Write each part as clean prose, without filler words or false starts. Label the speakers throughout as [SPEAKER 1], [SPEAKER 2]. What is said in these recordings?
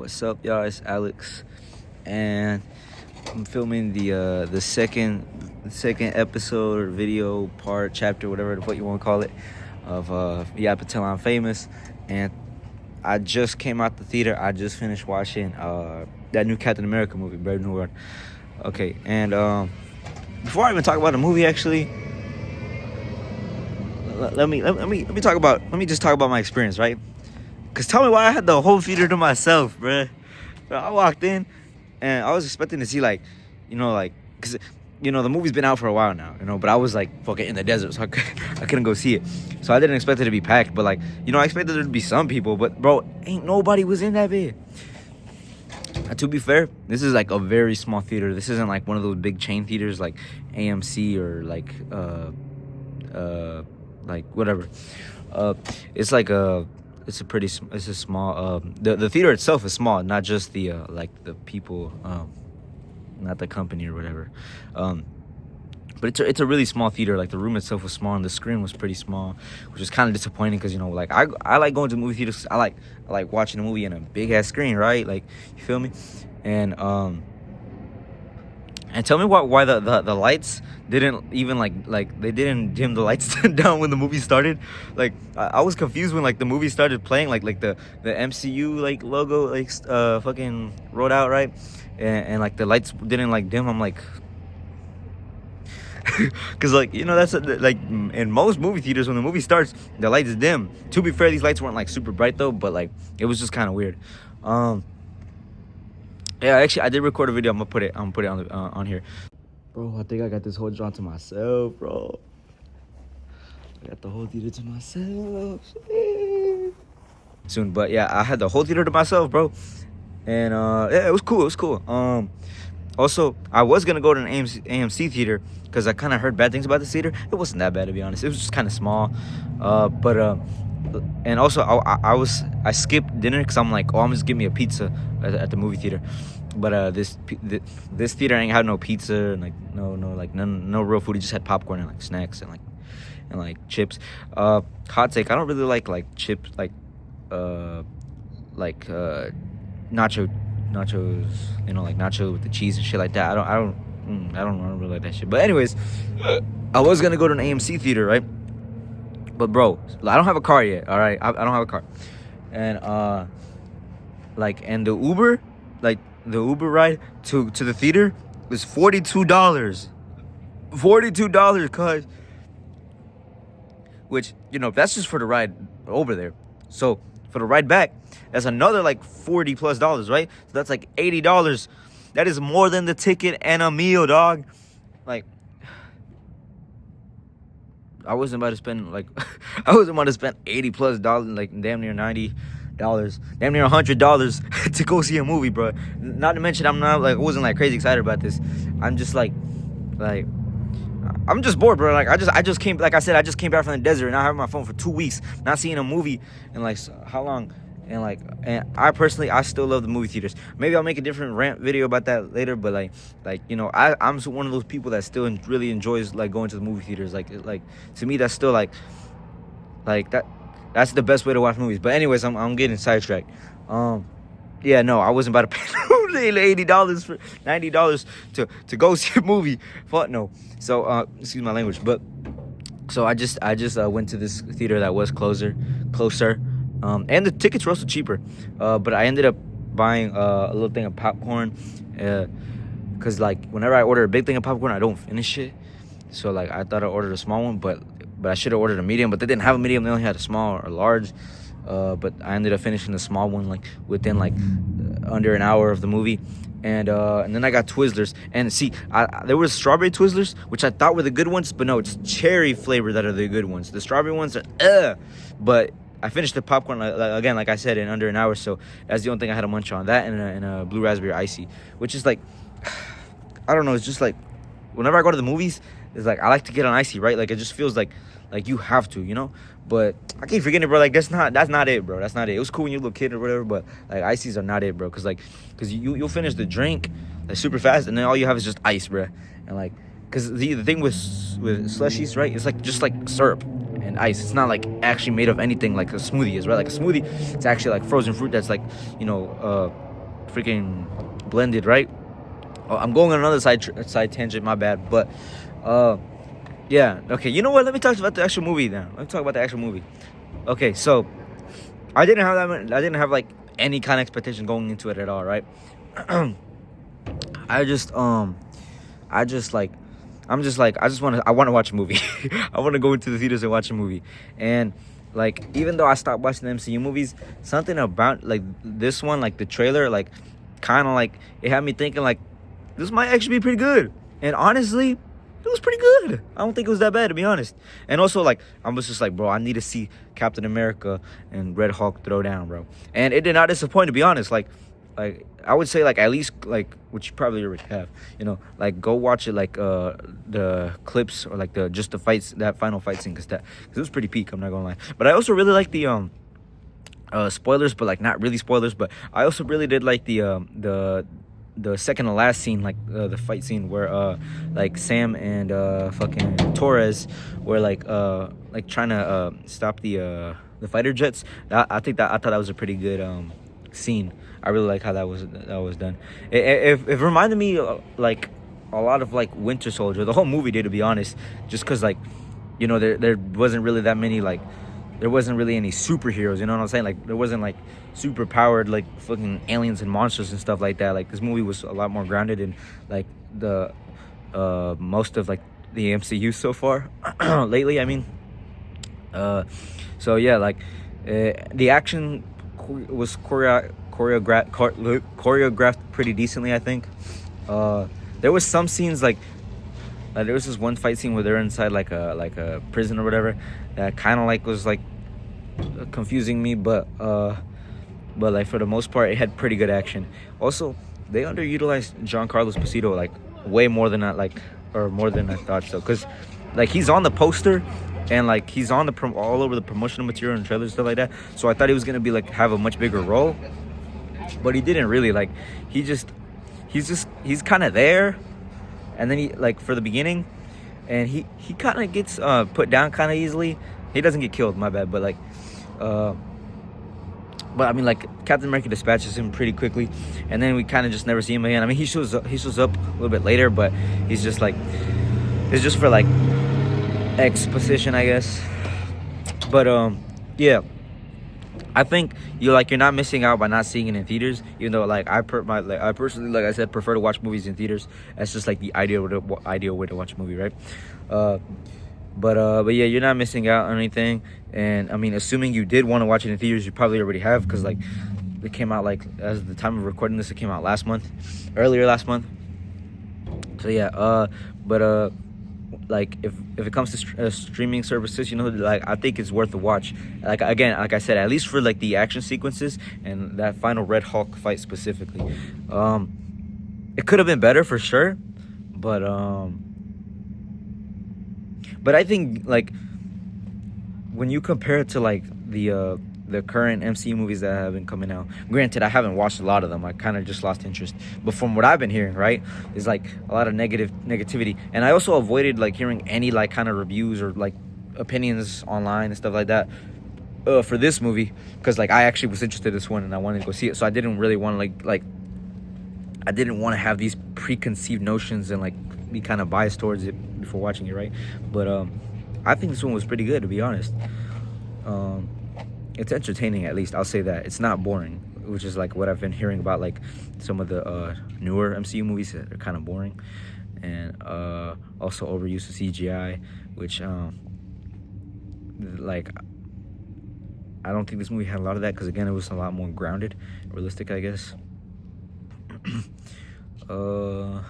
[SPEAKER 1] What's up, y'all? It's Alex, and I'm filming the second episode or video part, chapter, whatever what you want to call it, of Yap Until I'm Famous. And I just came out the theater. I just finished watching that new Captain America movie, Brave New World. Okay, and before I even talk about the movie, actually, let me just talk about my experience, right? Cause tell me why I had the whole theater to myself, bruh. So I walked in, and I was expecting to see cause the movie's been out for a while now, but I was like fucking in the desert, so I couldn't go see it. So I didn't expect it to be packed, but I expected there to be some people, but bro, ain't nobody was in that bed. To be fair, this is like a very small theater. This isn't like one of those big chain theaters like AMC or like whatever. It's a small. The theater itself is small, not just the people, not the company or whatever. But it's a really small theater. Like the room itself was small and the screen was pretty small, which is kind of disappointing because I like going to movie theaters. I like watching a movie in a big ass screen, right? Like, you feel me? And tell me why the lights didn't even they didn't dim the lights down when the movie started. Like I was confused when the movie started playing, like the MCU logo fucking rolled out, right? And the lights didn't dim. I'm like, because that's in most movie theaters when the movie starts the lights dim. To be fair, these lights weren't super bright though, but it was just kind of weird. Yeah, actually, I did record a video. I'm gonna put it on here. Bro, I think I got this whole joint to myself, bro. I got the whole theater to myself. Soon, but yeah, I had the whole theater to myself, bro. And yeah, it was cool. Also, I was gonna go to an AMC theater because I kind of heard bad things about the theater. It wasn't that bad, to be honest. It was just kind of small. And also I skipped dinner because I'm like, I'm just getting me a pizza at the movie theater. But this theater ain't had no pizza and no real food. It just had popcorn and snacks and chips. Hot take, I don't really like chips nachos, nacho with the cheese and shit like that. I don't really like that shit. But anyways, I was gonna go to an AMC theater, right? But bro, I don't have a car yet. All right, I don't have a car, and and the Uber ride to the theater was $42. $42, cuz. Which that's just for the ride over there. So for the ride back, that's another $40+, right? So that's $80. That is more than the ticket and a meal, dog. I wasn't about to spend $80+, damn near $90, damn near $100 to go see a movie, bro. Not to mention I wasn't crazy excited about this. I'm just I'm just bored, bro. I just came, I said, I just came back from the desert and I have my phone for 2 weeks, not seeing a movie in how long. And I personally, I still love the movie theaters. Maybe I'll make a different rant video about that later. But I'm one of those people that still really enjoys going to the movie theaters. To me, that's still that. That's the best way to watch movies. But anyways, I'm getting sidetracked. Yeah, no, I wasn't about to pay $80 for $90 to go see a movie. Fuck no. So excuse my language, but so I just went to this theater that was closer. And the tickets were also cheaper, but I ended up buying a little thing of popcorn, because whenever I order a big thing of popcorn, I don't finish it. So I thought I ordered a small one, but I should have ordered a medium, but they didn't have a medium. They only had a small or large. But I ended up finishing the small one within under an hour of the movie. And then I got Twizzlers. And see, there were strawberry Twizzlers, which I thought were the good ones, but no, it's cherry flavor that are the good ones. The strawberry ones are but I finished the popcorn again, like I said, in under an hour. So that's the only thing I had to munch on. That and a blue raspberry icy, which is I don't know. It's just whenever I go to the movies, it's I like to get an icy, right? It just feels like you have to, But I keep forgetting, bro. That's not it, bro. That's not it. It was cool when you were a little kid or whatever, but ices are not it, bro. Cause you'll finish the drink super fast, and then all you have is just ice, bro. And cause the thing with slushies, right? It's just syrup and ice. It's not actually made of anything like a smoothie is, right? Like a smoothie, it's actually frozen fruit that's freaking blended, right? Oh, I'm going on another side tangent. My bad, but yeah. Okay, you know what? Let me talk about the actual movie now. Let me talk about the actual movie. Okay, so I didn't have I didn't have like any kind of expectation going into it at all, right? I just I just like I'm just like I want to watch a movie. I want to go into the theaters and watch a movie. And like even though I stopped watching the MCU movies, something about like this one, like the trailer, like kind of like it had me thinking like this might actually be pretty good. And honestly, it was pretty good. I don't think it was that bad, to be honest. And also, like, I was just like, bro, I need to see Captain America and Red Hulk throw down, bro. And it did not disappoint, to be honest. Like I would say, like, at least, like, which you probably already have, you know, like, go watch it, like, the clips or, like, just the fights, that final fight scene, because it was pretty peak, I'm not gonna lie. But I also really like the, spoilers, but, like, not really spoilers, but I also really did like the second to last scene, like the fight scene where like Sam and fucking Torres were like trying to stop the fighter jets. I thought that was a pretty good scene. I really like how that was done. It reminded me like a lot of like Winter Soldier. The whole movie did, to be honest, just because like, you know, there wasn't really that many like. There wasn't really any superheroes, you know what I'm saying? Like, there wasn't, like, super powered, like, fucking aliens and monsters and stuff like that. Like, this movie was a lot more grounded in, like, the, most of, like, the MCU so far. Lately, I mean. So, yeah, like, the action was choreographed pretty decently, I think. There was some scenes, like, there was this one fight scene where they're inside like a prison or whatever that kind of like was like confusing me, but like for the most part it had pretty good action. Also, they underutilized Giancarlo Esposito like way more than more than I thought so, because like he's on the poster and like he's on all over the promotional material and trailers and stuff like that. So I thought he was gonna be like have a much bigger role, but he didn't really. Like he's kind of there. And then he, like, for the beginning, and he kind of gets put down kind of easily. He doesn't get killed, my bad, but like, but I mean, like, Captain America dispatches him pretty quickly, and then we kind of just never see him again. I mean, he shows up a little bit later, but he's just like, it's just for like exposition, I guess. But yeah. I think you're not missing out by not seeing it in theaters, even though like I personally, like I said, prefer to watch movies in theaters. That's just like the ideal way to watch a movie, right? But yeah, you're not missing out on anything. And I mean, assuming you did want to watch it in theaters, you probably already have, because like it came out, like, as the time of recording this, it came out earlier last month. So yeah, but like if it comes to streaming services, you know, like I think it's worth a watch. Like, again, like I said, at least for like the action sequences and that final Red Hulk fight specifically. It could have been better for sure, but I think like when you compare it to like the current MCU movies that have been coming out. Granted, I haven't watched a lot of them. I kind of just lost interest. But from what I've been hearing, right, is like a lot of negativity. And I also avoided like hearing any like kind of reviews or like opinions online and stuff like that for this movie, because like I actually was interested in this one and I wanted to go see it. So I didn't really want to like I didn't want to have these preconceived notions and like be kind of biased towards it before watching it, right? But I think this one was pretty good, to be honest. It's entertaining, at least. I'll say that. It's not boring, which is like what I've been hearing about like some of the newer MCU movies that are kind of boring, and also overuse of CGI, which like I don't think this movie had a lot of that, because again, it was a lot more grounded, realistic, I guess. I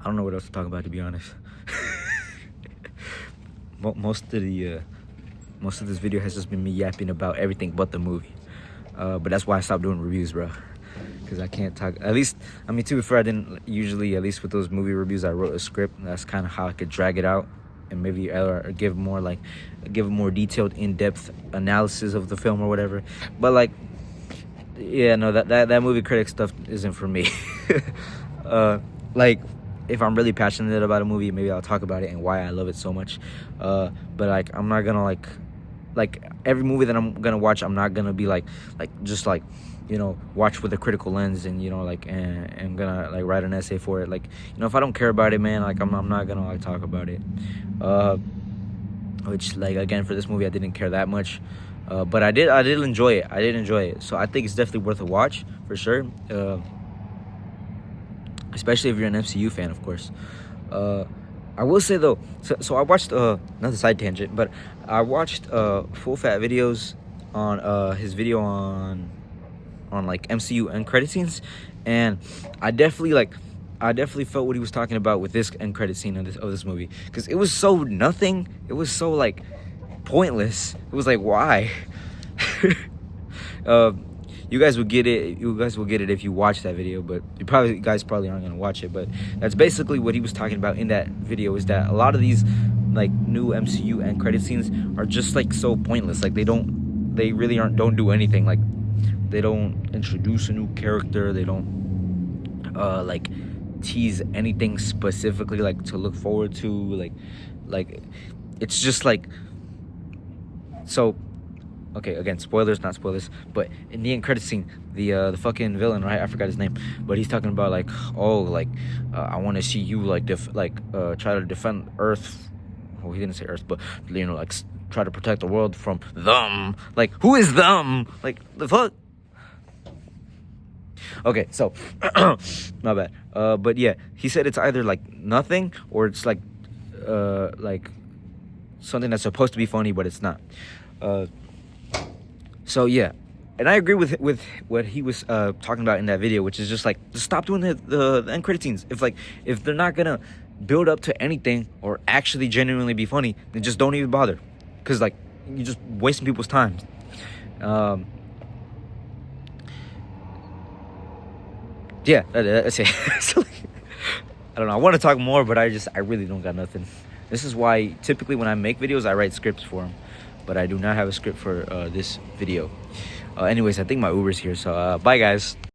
[SPEAKER 1] don't know what else to talk about, to be honest. Most of this video has just been me yapping about everything but the movie. But that's why I stopped doing reviews, bro. Because I can't talk. At least, I mean, to be fair, I didn't usually, at least with those movie reviews, I wrote a script. That's kind of how I could drag it out and maybe give a more detailed, in-depth analysis of the film or whatever. But like, yeah, no, that movie critic stuff isn't for me. Like, if I'm really passionate about a movie, maybe I'll talk about it and why I love it so much. But like, I'm not gonna like every movie that I'm gonna watch, I'm not gonna be like just like you know, watch with a critical lens, and you know, like, and I'm gonna like write an essay for it. Like, you know, if I don't care about it, man, like I'm not gonna like talk about it. Which, like, again, for this movie I didn't care that much, but I did enjoy it. So I think it's definitely worth a watch for sure, especially if you're an MCU fan, of course. I will say though, so I watched another side tangent, but I watched Full Fat Videos on his video on like MCU end credit scenes, and I definitely felt what he was talking about with this end credit scene of this movie, because it was so nothing. It was so like pointless. It was like, why? You guys will get it. You guys will get it if you watch that video, but you guys probably aren't gonna watch it. But that's basically what he was talking about in that video. Is that a lot of these like new MCU end credit scenes are just like so pointless. Like they really don't do anything. Like they don't introduce a new character. They don't like tease anything specifically like to look forward to. Like it's just like, so. Okay, again, spoilers, not spoilers, but in the end credit scene, the fucking villain, right? I forgot his name, but he's talking about like, oh, like I want to see you like try to defend Earth. Well, he didn't say Earth, but you know, like try to protect the world from them. Like, who is them? Like, the fuck? Okay, so my bad. But yeah, he said it's either like nothing or it's like something that's supposed to be funny but it's not. So yeah, and I agree with what he was talking about in that video, which is just like, just stop doing the end credit scenes. If they're not gonna build up to anything or actually genuinely be funny, then just don't even bother, because like you're just wasting people's time. Yeah, that's it. So, like, I don't know. I want to talk more, but I really don't got nothing. This is why typically when I make videos, I write scripts for them, but I do not have a script for this video. Anyways, I think my Uber's here, so bye guys.